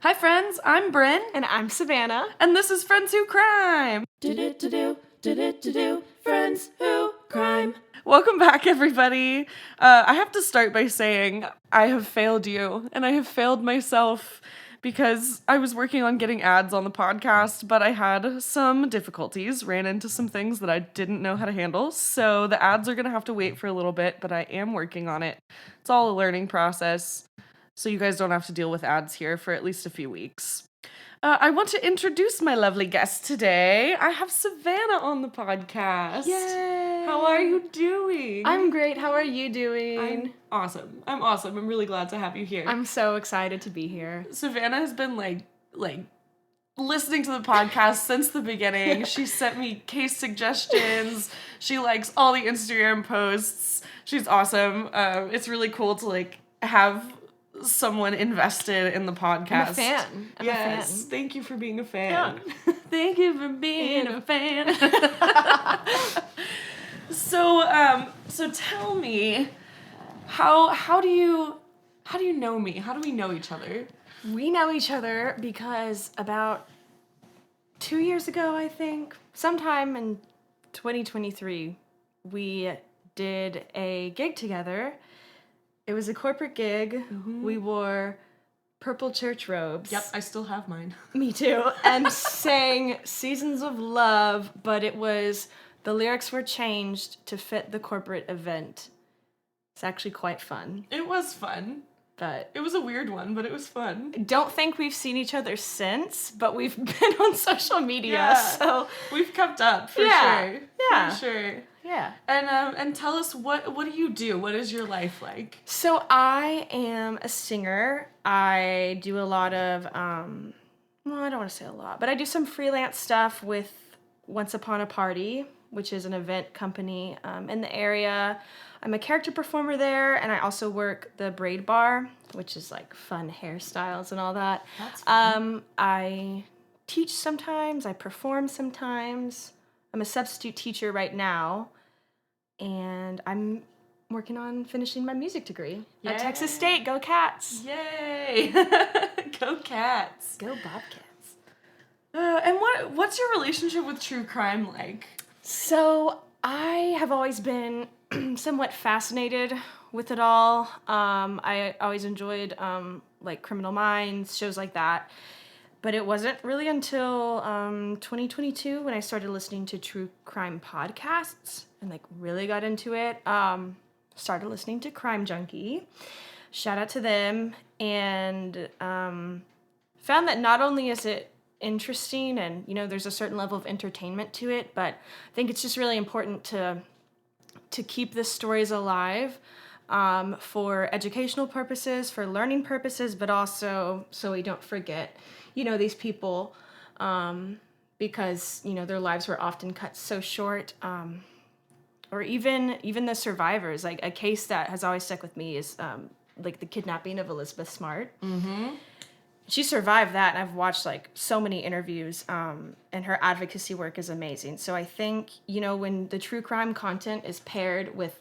Hi friends, I'm Brynn. And I'm Savanna. And this is Friends Who Crime. Friends Who Crime. Welcome back, everybody. I have to start by saying I have failed you, and I have failed myself because I was working on getting ads on the podcast, but I had some difficulties, ran into some things that I didn't know how to handle, so the ads are going to have to wait for a little bit, but I am working on it. It's all a learning process, so you guys don't have to deal with ads here for at least a few weeks. I want to introduce my lovely guest today. I have Savanna on the podcast. Yay! How are you doing? I'm great. How are you doing? I'm awesome. I'm really glad to have you here. I'm so excited to be here. Savannah has been like listening to the podcast since the beginning. She sent me case suggestions. She likes all the Instagram posts. She's awesome. It's really cool to have someone invested in the podcast. I'm a fan. Thank you for being a fan. Yeah. Thank you for being a fan. So tell me, how do you know me? How do we know each other? We know each other because about 2 years ago, I think, sometime in 2023, we did a gig together. It was a corporate gig. Mm-hmm. We wore purple church robes. Yep, I still have mine. Me too. And sang Seasons of Love, but the lyrics were changed to fit the corporate event. It's actually quite fun. It was fun. But it was a weird one, but it was fun. I don't think we've seen each other since, but we've been on social media, so we've kept up for sure. Yeah. For sure. Yeah. And tell us what do you do? What is your life like? So I am a singer. I do a lot of I don't want to say a lot, but I do some freelance stuff with Once Upon a Party, which is an event company in the area. I'm a character performer there, and I also work the braid bar, which is like fun hairstyles and all that. That's fun. I teach sometimes, I perform sometimes. I'm a substitute teacher right now, and I'm working on finishing my music degree at Texas State. Go Cats! Yay! Go Cats! Go Bobcats! And what's your relationship with true crime like? So I have always been somewhat fascinated with it all. I always enjoyed Criminal Minds, shows like that. But it wasn't really until 2022 when I started listening to true crime podcasts and really got into it. Started listening to Crime Junkie. Shout out to them. And found that not only is it interesting and, there's a certain level of entertainment to it, but I think it's just really important to keep the stories alive for educational purposes, for learning purposes, but also so we don't forget these people, because, their lives were often cut so short, or even the survivors. Like, a case that has always stuck with me is, the kidnapping of Elizabeth Smart. Mm-hmm. She survived that, and I've watched, so many interviews, and her advocacy work is amazing. So I think, when the true crime content is paired with,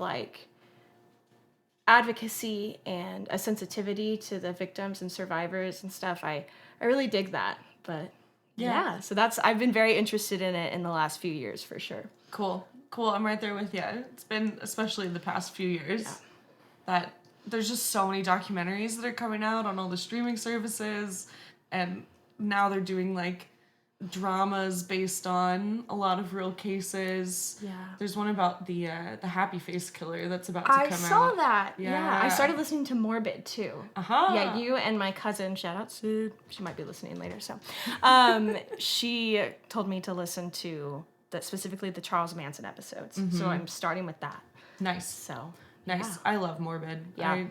advocacy and a sensitivity to the victims and survivors and stuff, I really dig that. But yeah, so I've been very interested in it in the last few years for sure. Cool. I'm right there with you. It's been, especially the past few years, that there's just so many documentaries that are coming out on all the streaming services, and now they're doing dramas based on a lot of real cases. Yeah. There's one about the Happy Face killer that's about to come out. I saw that. Yeah. I started listening to Morbid too. Uh-huh. Yeah, you and my cousin, shout out Sue, she might be listening later, so. She told me to listen to specifically the Charles Manson episodes. Mm-hmm. So I'm starting with that. Nice. So. Nice. Yeah. I love Morbid. Yeah.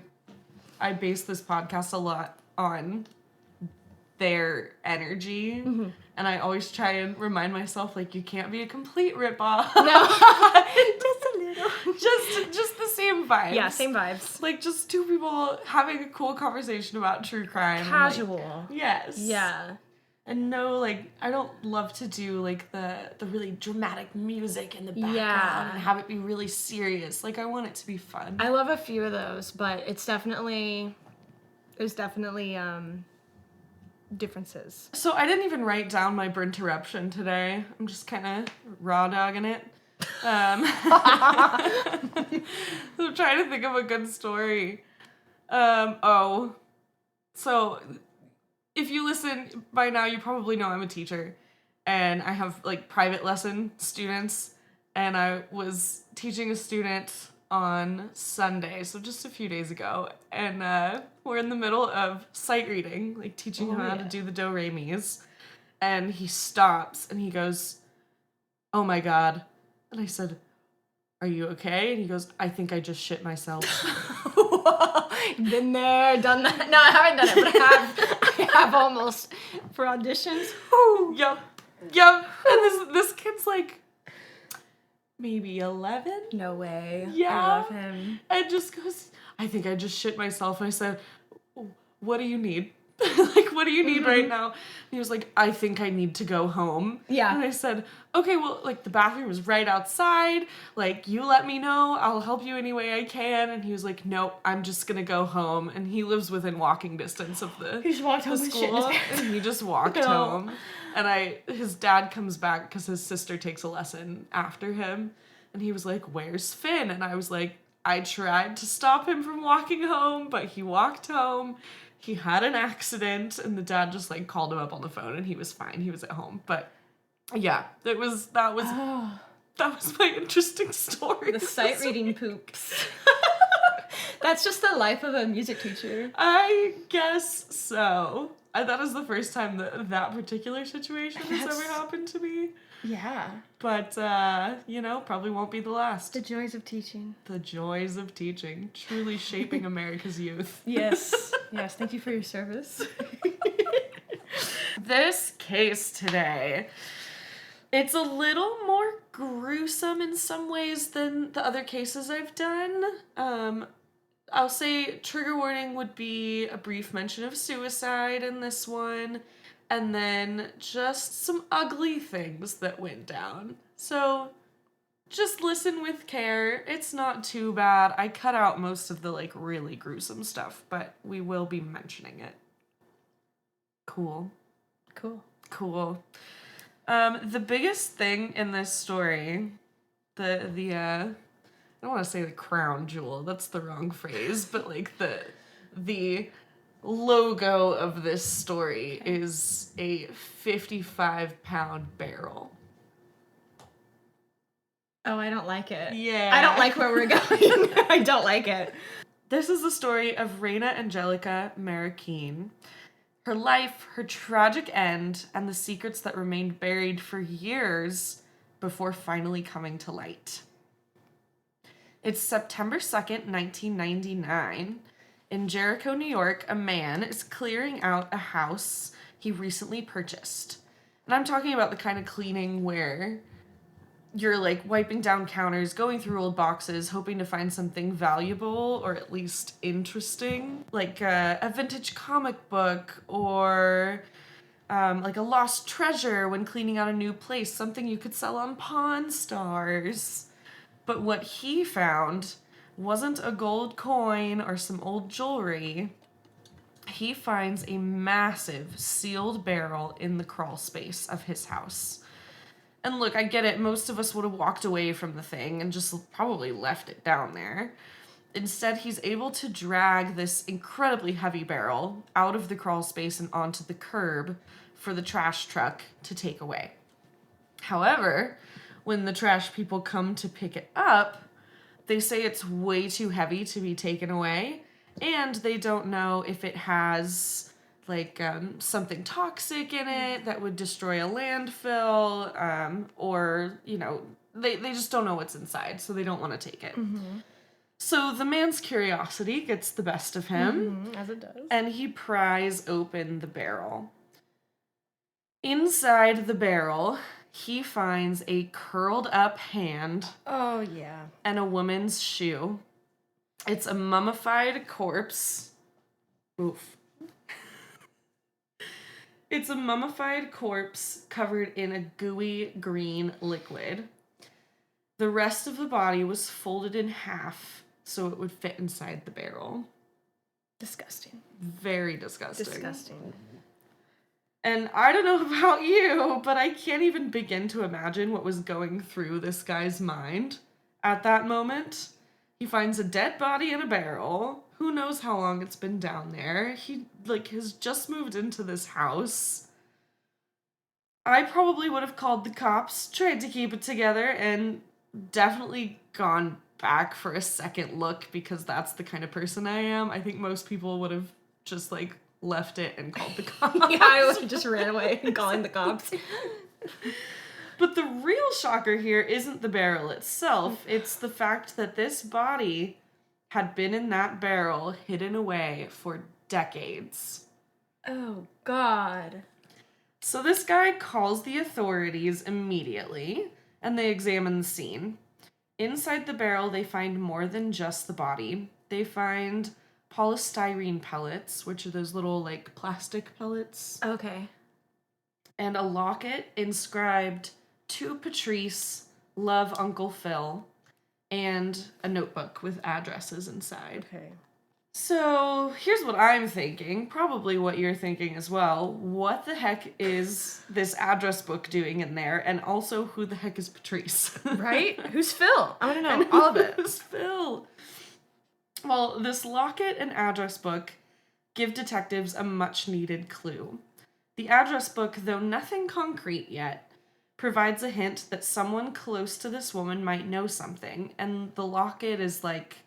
I base this podcast a lot on their energy. Mm-hmm. And I always try and remind myself, you can't be a complete ripoff. No. Just a little. Just the same vibes. Yeah, same vibes. Just two people having a cool conversation about true crime. Casual. Yes. Yeah. And no, I don't love to do, the really dramatic music in the background and have it be really serious. I want it to be fun. I love a few of those, but there's definitely differences. So I didn't even write down my interruption today. I'm just kind of raw dogging it. I'm trying to think of a good story. So if you listen by now, you probably know I'm a teacher, and I have like private lesson students, and I was teaching a student on Sunday, so just a few days ago, and we're in the middle of sight reading, like teaching him how to do the do re mi's, and he stops and he goes, "Oh my God," and I said, "Are you okay?" And he goes, "I think I just shit myself." Been there, done that. No, I haven't done it, but I have almost for auditions. Yep. And this kid's like maybe 11. No way. Yeah. I love him. And just goes, "I think I just shit myself." And I said, "What do you need?" Like, "What do you need right now?" And he was like, "I think I need to go home." Yeah. And I said, "Okay, well, like, the bathroom is right outside. Like, you let me know. I'll help you any way I can." And he was like, "Nope, I'm just gonna go home." And he lives within walking distance of the He just walked home with shit in his school. pants. And he just walked home. And his dad comes back because his sister takes a lesson after him. And he was like, "Where's Finn?" And I was like, "I tried to stop him from walking home, but he walked home. He had an accident," and the dad just like called him up on the phone, and he was fine. He was at home. But yeah, that was my interesting story. The sight reading poops. That's just the life of a music teacher. I guess so. That is the first time that particular situation has ever happened to me. Yeah. But, probably won't be the last. The joys of teaching. The joys of teaching. Truly shaping America's youth. Yes. Yes, thank you for your service. This case today, it's a little more gruesome in some ways than the other cases I've done. I'll say trigger warning would be a brief mention of suicide in this one, and then just some ugly things that went down. So just listen with care. It's not too bad. I cut out most of the like really gruesome stuff, but we will be mentioning it. Cool. The biggest thing in this story, I don't want to say the crown jewel, that's the wrong phrase, but like the logo of this story is a 55-pound barrel. Oh, I don't like it. Yeah. I don't like where we're going. I don't like it. This is the story of Reyna Angélica Marroquín. Her life, her tragic end, and the secrets that remained buried for years before finally coming to light. It's September 2nd, 1999. In Jericho, New York, a man is clearing out a house he recently purchased. And I'm talking about the kind of cleaning where you're like wiping down counters, going through old boxes, hoping to find something valuable or at least interesting, like a vintage comic book or like a lost treasure when cleaning out a new place, something you could sell on Pawn Stars. But what he found wasn't a gold coin or some old jewelry. He finds a massive sealed barrel in the crawl space of his house. And look, I get it, most of us would have walked away from the thing and just probably left it down there. Instead, he's able to drag this incredibly heavy barrel out of the crawl space and onto the curb for the trash truck to take away. However, when the trash people come to pick it up, they say it's way too heavy to be taken away, and they don't know if it has like something toxic in it that would destroy a landfill, or, they just don't know what's inside, so they don't want to take it. Mm-hmm. So the man's curiosity gets the best of him, as it does, and he pries open the barrel. Inside the barrel, he finds a curled up hand. Oh, yeah. And a woman's shoe. It's a mummified corpse. Oof. It's a mummified corpse covered in a gooey green liquid. The rest of the body was folded in half so it would fit inside the barrel. Disgusting. Very disgusting. Disgusting. And I don't know about you, but I can't even begin to imagine what was going through this guy's mind at that moment. He finds a dead body in a barrel. Who knows how long it's been down there? He, has just moved into this house. I probably would have called the cops, tried to keep it together, and definitely gone back for a second look because that's the kind of person I am. I think most people would have just, left it and called the cops. Yeah, I would have just ran away and calling the cops. But the real shocker here isn't the barrel itself. It's the fact that this body had been in that barrel hidden away for decades. Oh, God. So this guy calls the authorities immediately, and they examine the scene. Inside the barrel, they find more than just the body. They find polystyrene pellets, which are those little, plastic pellets. Okay. And a locket inscribed, "To Patrice, love Uncle Phil," and a notebook with addresses inside. Okay. So, here's what I'm thinking, probably what you're thinking as well. What the heck is this address book doing in there? And also, who the heck is Patrice? Right? Who's Phil? I want to know all of it. Who's Phil? Well, this locket and address book give detectives a much-needed clue. The address book, though nothing concrete yet, provides a hint that someone close to this woman might know something, and the locket is like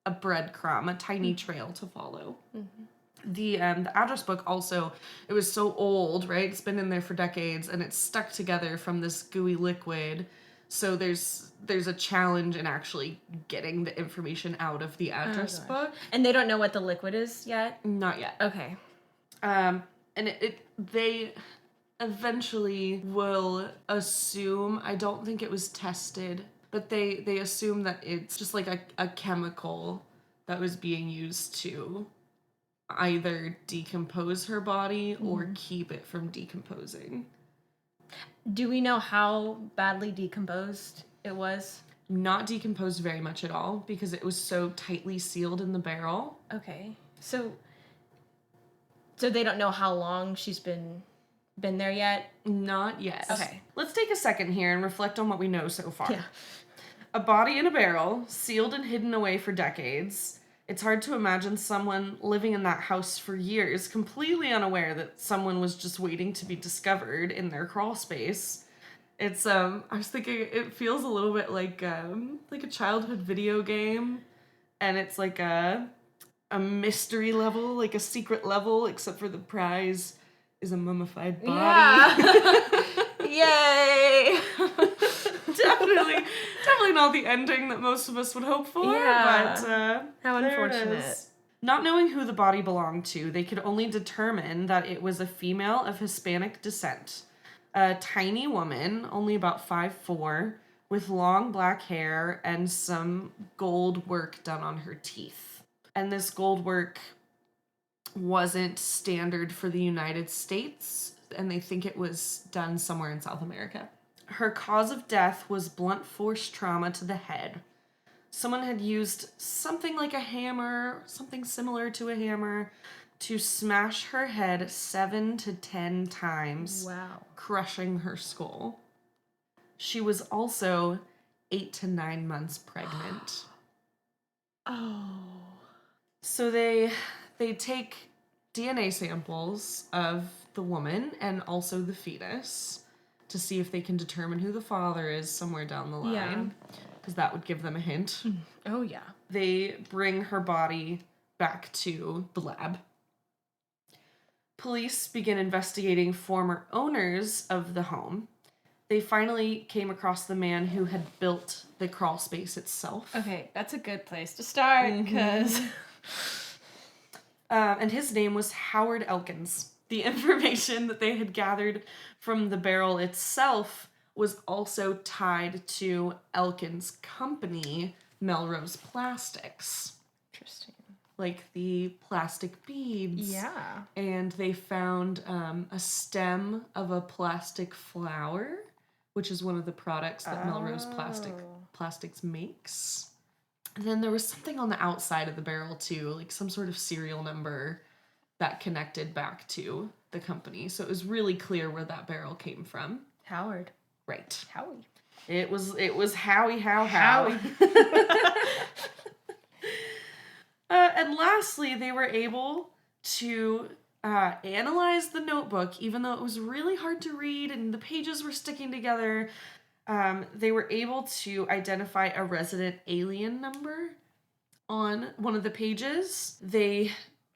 a breadcrumb, a tiny trail to follow. Mm-hmm. The address book also, it was so old, right? It's been in there for decades, and it's stuck together from this gooey liquid. So there's a challenge in actually getting the information out of the address book. And they don't know what the liquid is yet? Not yet. Okay. And they eventually will assume, I don't think it was tested, but they assume that it's just like a chemical that was being used to either decompose her body or keep it from decomposing. Do we know how badly decomposed it was? Not decomposed very much at all because it was so tightly sealed in the barrel. Okay. So they don't know how long she's been there yet? Not yet. Okay. Let's take a second here and reflect on what we know so far. Yeah. A body in a barrel, sealed and hidden away for decades. It's hard to imagine someone living in that house for years, completely unaware that someone was just waiting to be discovered in their crawl space. It's I was thinking it feels a little bit like a childhood video game, and it's like a mystery level, like a secret level, except for the prize is a mummified body. Yeah. Yay! definitely not the ending that most of us would hope for. Yeah. But how unfortunate. It is. Not knowing who the body belonged to, they could only determine that it was a female of Hispanic descent. A tiny woman, only about 5'4", with long black hair and some gold work done on her teeth. And this gold work wasn't standard for the United States, and they think it was done somewhere in South America. Her cause of death was blunt force trauma to the head. Someone had used something like a hammer, something similar to a hammer, to smash her head 7 to 10 times, Wow. crushing her skull. She was also 8 to 9 months pregnant. Oh. So they take DNA samples of the woman and also the fetus to see if they can determine who the father is somewhere down the line. Because that would give them a hint. Oh, yeah. They bring her body back to the lab. Police begin investigating former owners of the home. They finally came across the man who had built the crawl space itself. Okay, that's a good place to start, because... And his name was Howard Elkins. The information that they had gathered from the barrel itself was also tied to Elkins' company, Melrose Plastics. Interesting. Like the plastic beads. Yeah. And they found a stem of a plastic flower, which is one of the products that Melrose Plastics makes. And then there was something on the outside of the barrel too, like some sort of serial number that connected back to the company. So it was really clear where that barrel came from. Howard. Right. Howie. It was Howie. Howie. And lastly, they were able to analyze the notebook, even though it was really hard to read and the pages were sticking together. They were able to identify a resident alien number on one of the pages. They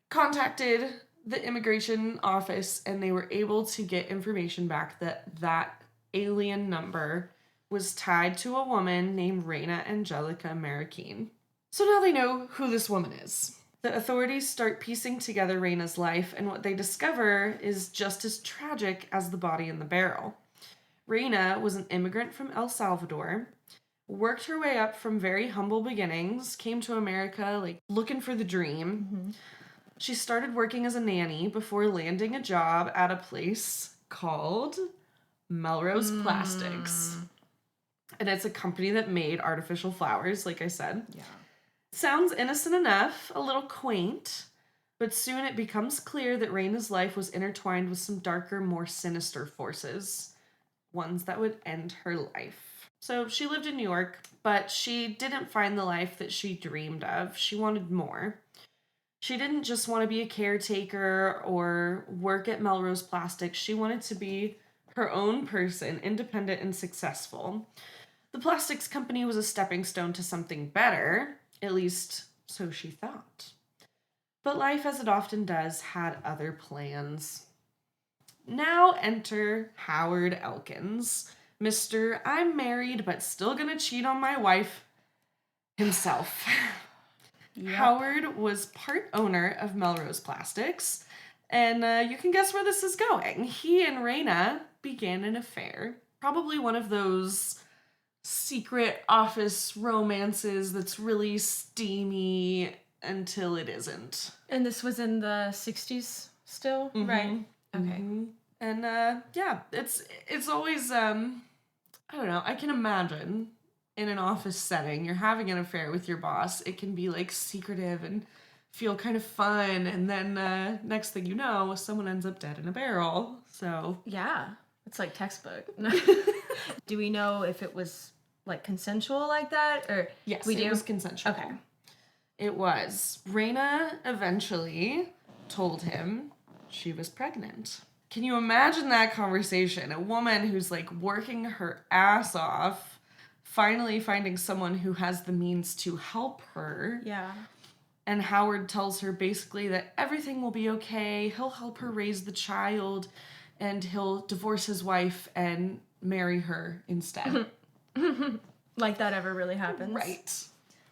contacted the immigration office and they were able to get information back that alien number was tied to a woman named Reyna Angélica Marroquín. So now they know who this woman is. The authorities start piecing together Reyna's life, and what they discover is just as tragic as the body in the barrel. Reyna was an immigrant from El Salvador, worked her way up from very humble beginnings, came to America like looking for the dream. Mm-hmm. She started working as a nanny before landing a job at a place called Melrose Plastics. And it's a company that made artificial flowers, like I said. Yeah. Sounds innocent enough, a little quaint, but soon it becomes clear that Reyna's life was intertwined with some darker, more sinister forces, ones that would end her life. So she lived in New York, but she didn't find the life that she dreamed of. She wanted more. She didn't just want to be a caretaker or work at Melrose Plastics. She wanted to be her own person, independent and successful. The plastics company was a stepping stone to something better, at least so she thought. But life, as it often does, had other plans. Now enter Howard Elkins, Mr. I'm married but still gonna cheat on my wife himself. Yep. Howard was part owner of Melrose Plastics, and you can guess where this is going. He and Reyna began an affair. Probably one of those secret office romances that's really steamy until it isn't. And this was in the 60s still, right? Okay. Mm-hmm. And yeah, it's always I don't know, I can imagine in an office setting, you're having an affair with your boss. It can be like secretive and feel kind of fun, and then next thing you know, someone ends up dead in a barrel. So yeah, it's like textbook. Do we know if it was like consensual like that, or yes, we do? It was consensual. Okay, it was. Reyna eventually told him she was pregnant. Can you imagine that conversation? A woman who's like working her ass off, finally finding someone who has the means to help her. Yeah. And Howard tells her basically that everything will be okay. He'll help her raise the child, and he'll divorce his wife and marry her instead. Like that ever really happens. Right.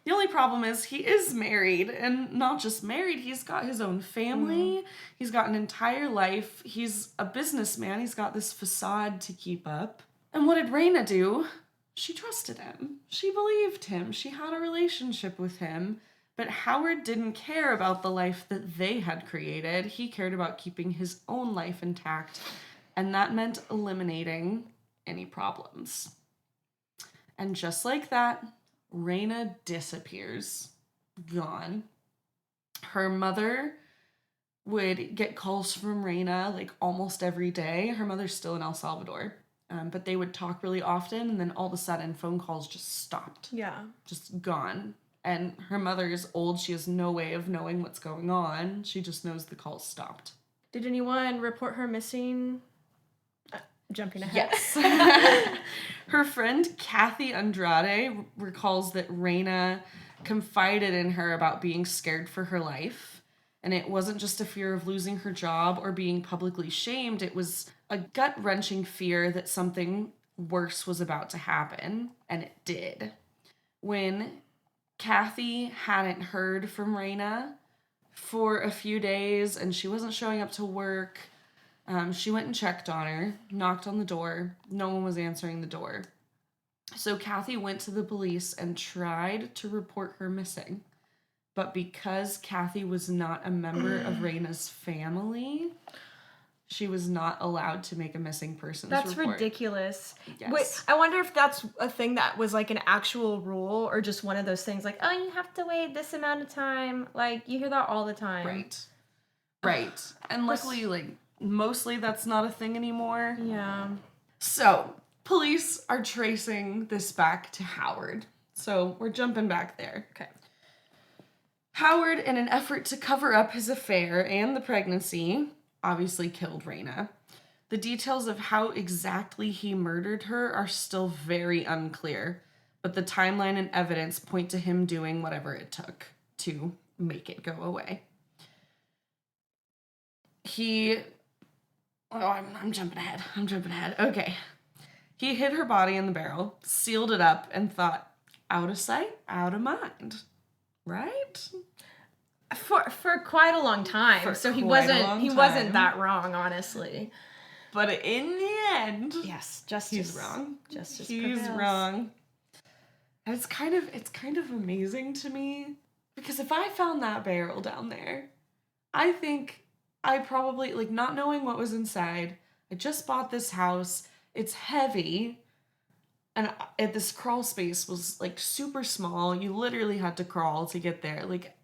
The only problem is he is married, and not just married, he's got his own family. He's got an entire life. He's a businessman. He's got this facade to keep up. And what did Reyna do? She trusted him. She believed him. She had a relationship with him. But Howard didn't care about the life that they had created. He cared about keeping his own life intact, and that meant eliminating any problems. And just like that, Reyna disappears. Gone. Her mother would get calls from Reyna like almost every day. Her mother's still in El Salvador. But they would talk really often, and then all of a sudden phone calls just stopped. Yeah. Just gone. And her mother is old. She has no way of knowing what's going on. She just knows the calls stopped. Did anyone report her missing? Jumping ahead. Yes. Her friend Kathy Andrade recalls that Reyna confided in her about being scared for her life. And it wasn't just a fear of losing her job or being publicly shamed. It was a gut-wrenching fear that something worse was about to happen. And it did. When Kathy hadn't heard from Reyna for a few days and she wasn't showing up to work, she went and checked on her, knocked on the door. No one was answering the door. So Kathy went to the police and tried to report her missing. But because Kathy was not a member of Reyna's family, she was not allowed to make a missing persons report. That's ridiculous. Yes. Wait, I wonder if that's a thing that was like an actual rule, or just one of those things like, oh, you have to wait this amount of time. Like, you hear that all the time. Right. And luckily, like, mostly that's not a thing anymore. Yeah. So, police are tracing this back to Howard. So, we're jumping back there. Okay. Howard, in an effort to cover up his affair and the pregnancy, obviously killed Reyna. The details of how exactly he murdered her are still very unclear, but the timeline and evidence point to him doing whatever it took to make it go away. I'm jumping ahead. Okay. He hid her body in the barrel, sealed it up, and thought, out of sight, out of mind. Right? For quite a long time. So he wasn't that wrong, honestly. But in the end, yes, justice. He's wrong. Justice He's prevails. wrong. And it's kind of amazing to me because if I found that barrel down there, I think I probably, like, not knowing what was inside, I just bought this house, it's heavy, and this crawl space was, like, super small. You literally had to crawl to get there. Like,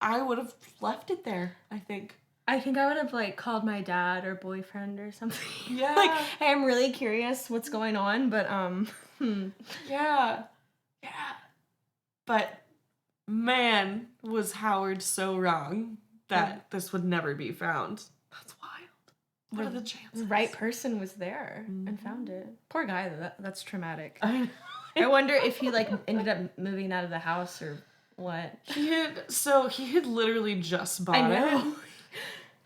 I would have left it there, I think. I think I would have, like, called my dad or boyfriend or something. Yeah. Like, hey, I'm really curious what's going on, but, Yeah. Yeah. But, man, was Howard so wrong that this would never be found. That's wild. What are the chances? The right person was there and found it. Poor guy, that's traumatic. I I wonder if he, like, ended up moving out of the house or what. He had literally just bought it.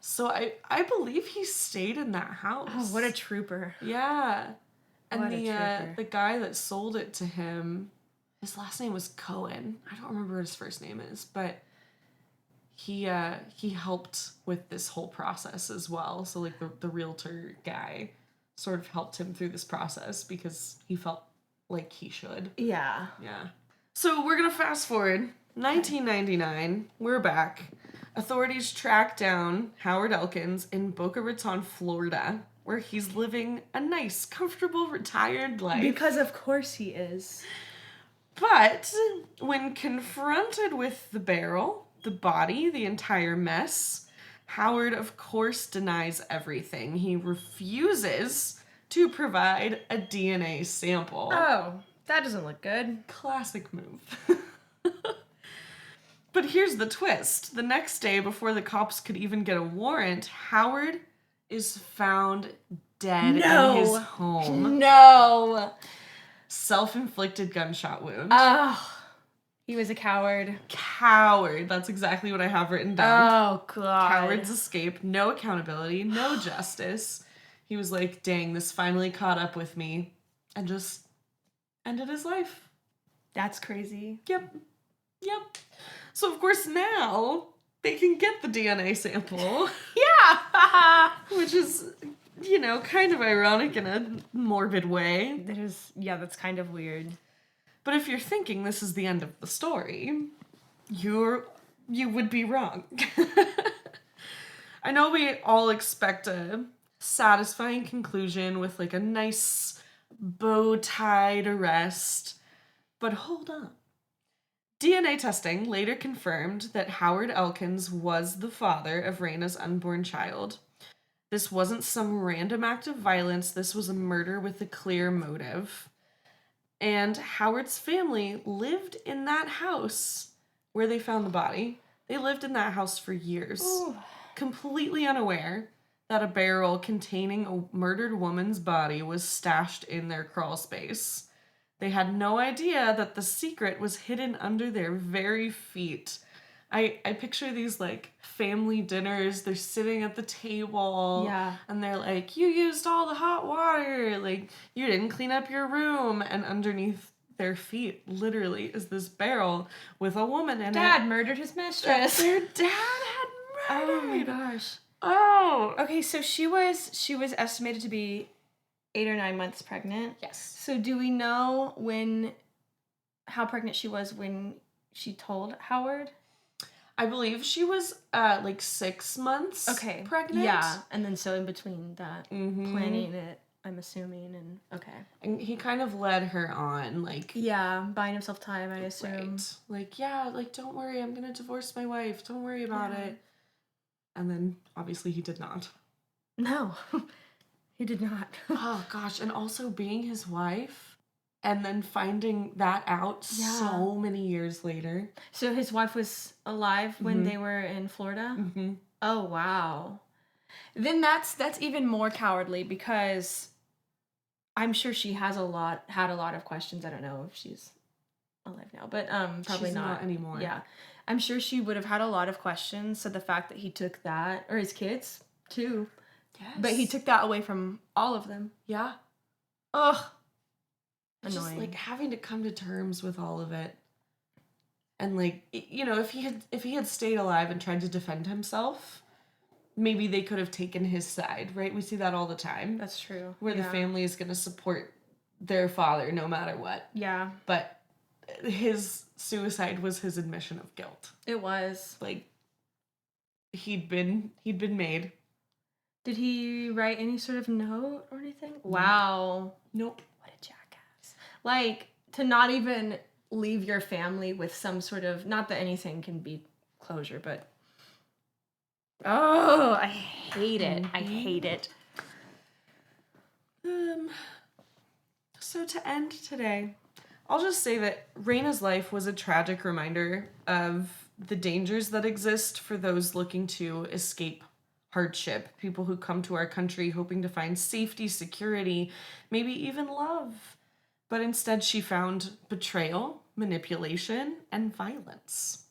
So I believe he stayed in that house. Oh, what a trooper. Yeah. And What a trooper. the guy that sold it to him, his last name was Cohen. I don't remember what his first name is, but he helped with this whole process as well. So, like, the realtor guy sort of helped him through this process because he felt like he should. Yeah. Yeah. So we're going to fast forward. 1999, we're back. Authorities track down Howard Elkins in Boca Raton, Florida, where he's living a nice, comfortable, retired life. Because of course he is. But when confronted with the barrel, the body, the entire mess, Howard, of course, denies everything. He refuses to provide a DNA sample. Oh, that doesn't look good. Classic move. But here's the twist. The next day, before the cops could even get a warrant, Howard is found dead in his home. No. Self-inflicted gunshot wound. Oh. He was a coward. Coward. That's exactly what I have written down. Oh, God. Cowards escape. No accountability. No justice. He was like, dang, this finally caught up with me. And just ended his life. That's crazy. Yep. So, of course, now they can get the DNA sample. Yeah. Which is, kind of ironic in a morbid way. That's kind of weird. But if you're thinking this is the end of the story, you would be wrong. I know we all expect a satisfying conclusion with, like, a nice bow-tied arrest, but hold on. DNA testing later confirmed that Howard Elkins was the father of Reyna's unborn child. This wasn't some random act of violence. This was a murder with a clear motive. And Howard's family lived in that house where they found the body. They lived in that house for years, completely unaware that a barrel containing a murdered woman's body was stashed in their crawl space. They had no idea that the secret was hidden under their very feet. I picture these, like, family dinners. They're sitting at the table. Yeah. And they're like, you used all the hot water. Like, you didn't clean up your room. And underneath their feet, literally, is this barrel with a woman in it. Dad murdered his mistress. Their dad had murdered. Oh, my gosh. Oh. Okay, so she was estimated to be 8 or 9 months pregnant. Yes. So do we know how pregnant she was when she told Howard? I believe she was like 6 months pregnant. Yeah, and then so in between that, planning it, I'm assuming, and okay. And he kind of led her on, like... Yeah, buying himself time, I assume. Right. Like, yeah, like, don't worry, I'm gonna divorce my wife. Don't worry about it. And then, obviously, he did not. No, he did not. Oh gosh, and also being his wife and then finding that out so many years later. So his wife was alive when they were in Florida? Mm-hmm. Oh, wow. Then that's even more cowardly because I'm sure she had a lot of questions. I don't know if she's alive now, but probably She's not anymore. Yeah. I'm sure she would have had a lot of questions. So the fact that he took that, or his kids too. Yes. But he took that away from all of them. Yeah. Ugh. It's Annoying. just like having to come to terms with all of it. And like, you know, if he had stayed alive and tried to defend himself, maybe they could have taken his side, right? We see that all the time. That's true. Where the family is going to support their father no matter what. Yeah. But his suicide was his admission of guilt. It was. Like, he'd been made. Did he write any sort of note or anything? Wow. Nope. What a jackass. Like, to not even leave your family with some sort of, not that anything can be closure, but oh, I hate it. I hate it. So to end today, I'll just say that Reyna's life was a tragic reminder of the dangers that exist for those looking to escape hardship, people who come to our country hoping to find safety, security, maybe even love. But instead she found betrayal, manipulation, and violence,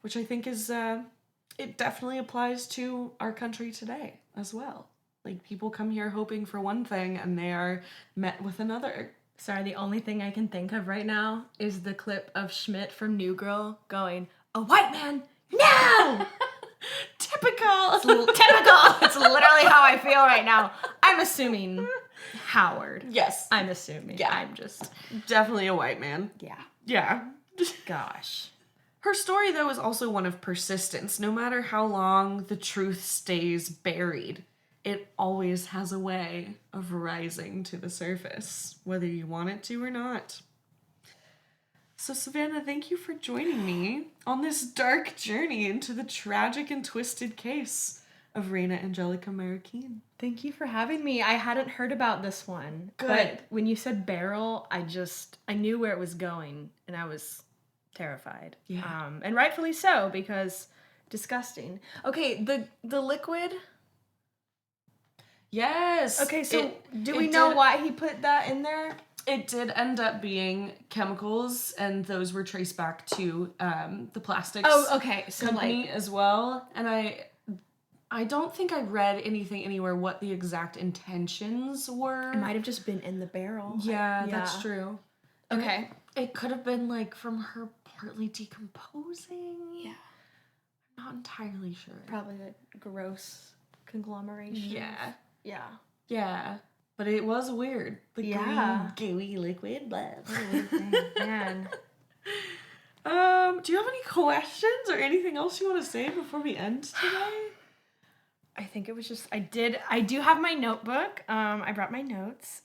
which I think is, it definitely applies to our country today as well. Like, people come here hoping for one thing and they are met with another. Sorry, the only thing I can think of right now is the clip of Schmidt from New Girl going, "A white man? No!" Typical. Typical. It's literally how I feel right now. I'm assuming Howard. Yes. I'm assuming. Yeah. I'm just. Definitely a white man. Yeah. Yeah. Gosh. Her story, though, is also one of persistence. No matter how long the truth stays buried, it always has a way of rising to the surface, whether you want it to or not. So, Savannah, thank you for joining me on this dark journey into the tragic and twisted case of Reyna Angélica Marroquín. Thank you for having me. I hadn't heard about this one. Good. But when you said barrel, I knew where it was going, and I was terrified. Yeah. And rightfully so, because disgusting. Okay, the liquid. Yes. Okay, so do we know why he put that in there? It did end up being chemicals, and those were traced back to the plastics company as well. And I don't think I read anything anywhere what the exact intentions were. It might have just been in the barrel. Yeah, that's true. Okay. It could have been like from her partly decomposing. Yeah. I'm not entirely sure. Probably a gross conglomeration. Yeah. Yeah. Yeah. But it was weird. The green, gooey liquid. Blah. Man. Do you have any questions or anything else you want to say before we end today? I think it was just I do have my notebook. I brought my notes.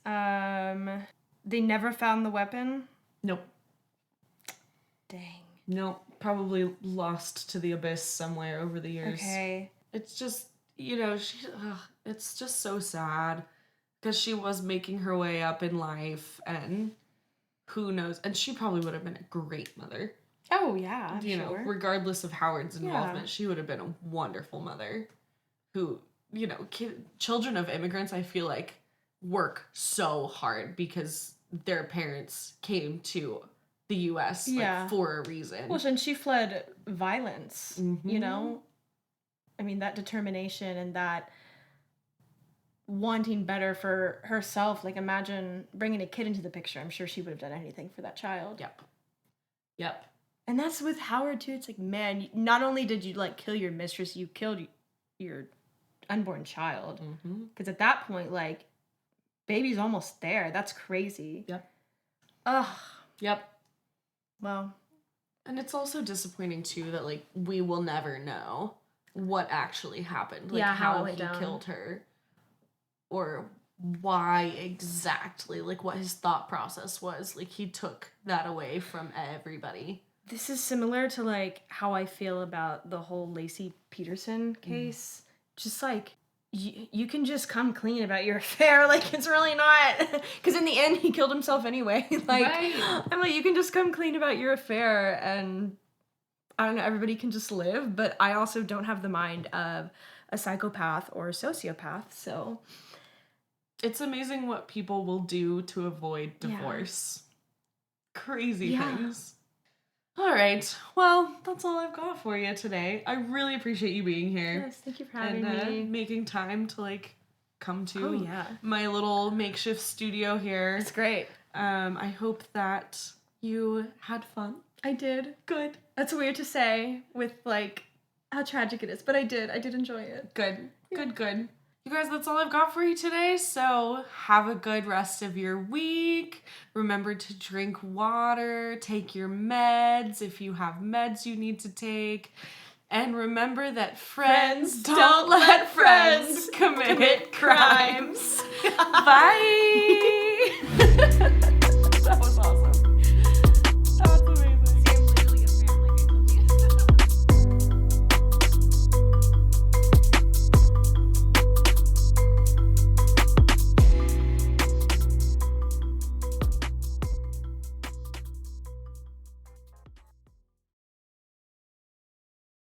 They never found the weapon. Nope. Dang. Nope. Probably lost to the abyss somewhere over the years. Okay. It's just, you know, it's just so sad because she was making her way up in life, and who knows, and she probably would have been a great mother. Oh yeah, you know, regardless of Howard's involvement, she would have been a wonderful mother. Who, you know, children of immigrants, I feel like, work so hard because their parents came to the U.S. like, for a reason. Well, and she fled violence, you know? I mean, that determination and that wanting better for herself. Like, imagine bringing a kid into the picture. I'm sure she would have done anything for that child. Yep. And that's with Howard, too. It's like, man, not only did you, like, kill your mistress, you killed your unborn child. Because at that point, like, baby's almost there. That's crazy. Yep. Ugh. Yep. Well. And it's also disappointing, too, that, like, we will never know what actually happened. Like, how he killed her. Or why exactly, like, what his thought process was. Like, he took that away from everybody. This is similar to, like, how I feel about the whole Lacey Peterson case. Just, like, you can just come clean about your affair. Like, it's really not, because in the end he killed himself anyway. Like, Right. I'm like, you can just come clean about your affair, and I don't know, everybody can just live. But I also don't have the mind of a psychopath or a sociopath, so It's amazing what people will do to avoid divorce. Crazy things. All right. Well, that's all I've got for you today. I really appreciate you being here. Yes, thank you for having and me. making time to like come to Oh, yeah. my little makeshift studio here. It's great. I hope that you had fun. I did. Good. That's weird to say with like how tragic it is, but I did enjoy it. Good. Good. You guys, that's all I've got for you today. So have a good rest of your week. Remember to drink water, take your meds if you have meds you need to take. And remember that friends don't let friends commit crimes. Bye.